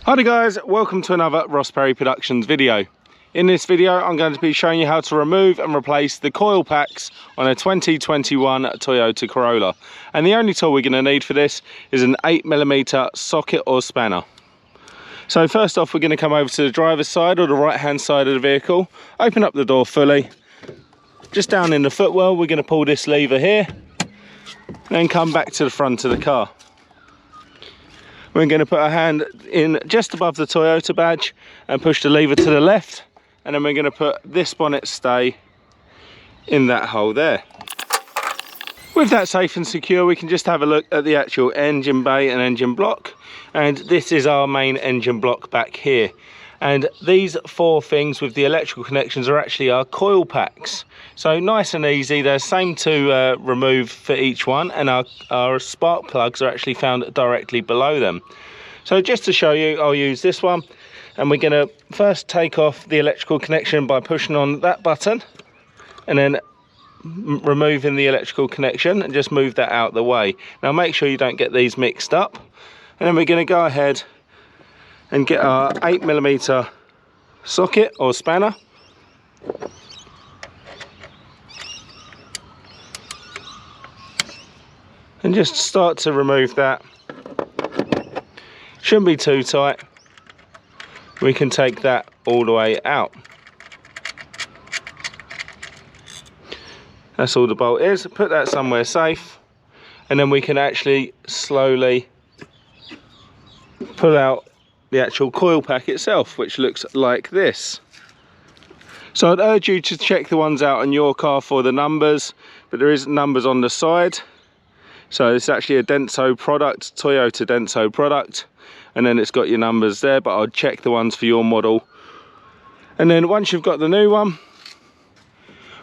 Hi guys, welcome to another Ross Perry Productions video. In this video I'm going to be showing you how to remove and replace the coil packs on a 2021 Toyota Corolla. And the only tool we're going to need for this is an 8mm socket or spanner. So first off, we're going to come over to the driver's side or the right hand side of the vehicle, open up the door fully. Just down in the footwell we're going to pull this lever here, then come back to the front of the car. We're going to put our hand in just above the Toyota badge and push the lever to the left, and then we're going to put this bonnet stay in that hole there. With that safe and secure, we can just have a look at the actual engine bay and engine block, and this is our main engine block back here. And these four things with the electrical connections are actually our coil packs. So nice and easy, they're same to remove for each one, and our spark plugs are actually found directly below them. So just to show you, I'll use this one, and we're going to first take off the electrical connection by pushing on that button, and then removing the electrical connection and just move that out of the way. Now make sure you don't get these mixed up, and then we're going to go ahead and get our 8mm socket or spanner, and just start to remove that. Shouldn't be too tight. We can take that all the way out. That's all the bolt is. Put that somewhere safe, and then we can actually slowly pull out the actual coil pack itself, which looks like this. So I'd urge you to check the ones out on your car for the numbers, but there is numbers on the side. So it's actually a Denso product, Toyota Denso product, and then it's got your numbers there, but I'd check the ones for your model. And then once you've got the new one,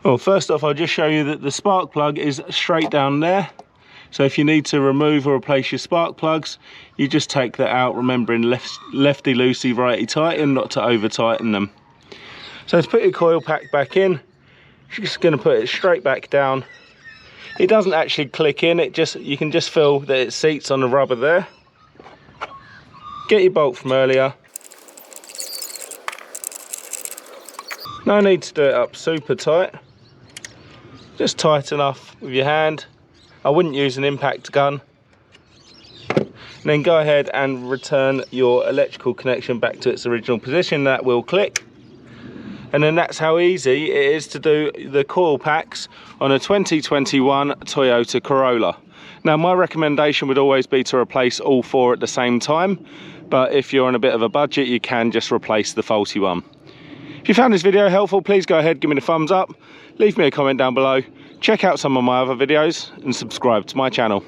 well, first off I'll just show you that the spark plug is straight down there. So if you need to remove or replace your spark plugs, you just take that out, remembering lefty loosey, righty tighten, not to over tighten them. So let's put your coil pack back in. You're just going to put it straight back down. It doesn't actually click in, you can just feel that it seats on the rubber there. Get your bolt from earlier. No need to do it up super tight. Just tight enough with your hand. I wouldn't use an impact gun. And then go ahead and return your electrical connection back to its original position. That will click. And then that's how easy it is to do the coil packs on a 2021 Toyota Corolla. Now my recommendation would always be to replace all four at the same time, but if you're on a bit of a budget you can just replace the faulty one. If you found this video helpful, please go ahead, give me the thumbs up, leave me a comment down below, check out some of my other videos and subscribe to my channel.